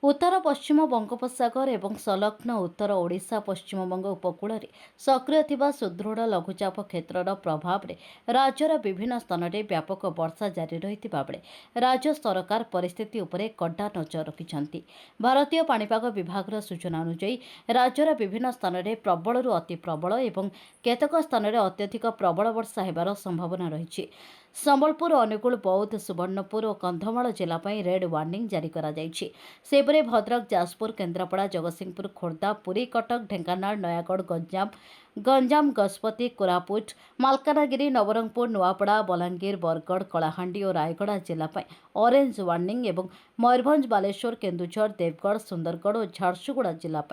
उत्तर पश्चिम बंगोपसागर एवं संलग्न उत्तर ओडिशा पश्चिमबंग उपकूल में सक्रिय थिबा सुदृढ़ लघुचाप क्षेत्रर प्रभाव में राज्यर विभिन्न स्थान में व्यापक वर्षा जारी रहिथिबा बेले राज्य सरकार परिस्थिति उपरे कड़ा नजर रखिछन्ति। भारतीय पाणीपाग विभाग सूचना अनुसार राज्यर विभिन्न स्थान में प्रबल अति प्रबल एवं केतक स्थान में अत्यधिक प्रबल वर्षा हेबार संभावना रही। संबलपुर, अनुगुल, बौद्ध, सुवर्णपुर और कंधमाल जिला रेड वार्निंग जारी करा जायछि। सेपरे भद्रक, जाजपुर, केन्द्रापड़ा, जगतसिंहपुर, खोर्धा, पुरी, कटक, ढेंकानाल, नयागढ़, गंजाम, गजपति, कोरापुट, मालकानगिरी, नवरंगपुर, नुआपड़ा, बलांगीर, बरगढ़, कलाहांडी और रायगढ़ जिला ऑरेंज वार्निंग एवं मयूरभंज, बालेश्वर, केन्दुझर, देवगढ़, सुंदरगढ़ और झारसुगुड़ा जिला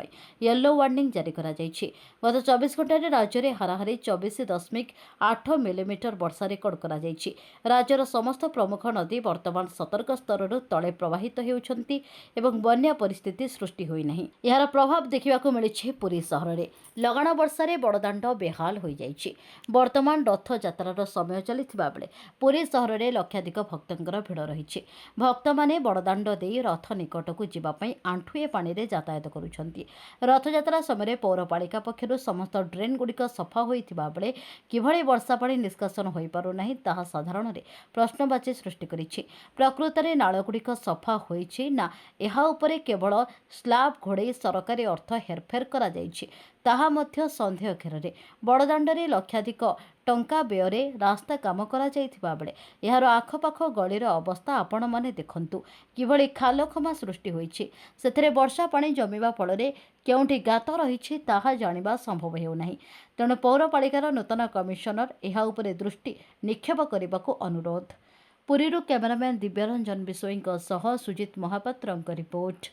येलो वार्निंग जारी करा जायछि। गत 24 घंटे राज्य में हाराहारी 24.8 मिलीमीटर वर्षा रेकर्ड करा जायछि। राज्यर समस्त प्रमुख नदी वर्तमान सतर्क स्तर तले प्रवाहित होउछन्ति एवं बन्या परिस्थिति सृष्टि होई नाही। यार प्रभाव देखिबाकू मिलिछि पुरी सहर में। लगाण वर्षारे बड़दाण्ड बेहाल हो जाइछि। वर्तमान रथ यात्रार समय चलिथिबा बेले पुरी सहर में लक्षाधिक भक्तंकर भिड़ रहिछि। भक्त माने बड़दाण्ड देई रथ निकटकू जिबा पई आंठुए पानी रे यातायात करुछन्ति। रथयात्रा समय पौरपालिका पक्षरु समस्त ड्रेन गुड़िक सफा होइथिबा बेले किभଳି वर्षा पानी निष्कासन होई पारु नाही ताहा साधारण प्रश्नवाची सृष्टि करिछि। प्रकृत में नालगुड़िक सफा होइछि ना एहा उपरे केवल स्लाब घोड़े सरकारी अर्थ हेरफेर करा जाइछि ताहा मध्य सन्देह घेରରେ। बड़दाण्डरे लक्षाधिक टंका व्यୟରେ रास्ता काम करा जाइथिबा बेले एहार आखपाख गलीर अवस्था आपण माने देखंतु किभଳି खालखमा सृष्टि होइछि। सेथरे वर्षा पानी जमिबा फଳରେ केउंठी गात रहिछि ताहा जानिबा संभव हेउ नाही। तेणु पौरपालिकार नूतन कमिशनर एहा उपरे दृष्टि निक्षेप करबाकू अनुरोध। पुरीरू कैमरामैन दिव्यरंजन बिशोईଙ୍କ सह सुजित महापात्रଙ୍କ रिपोर्ट।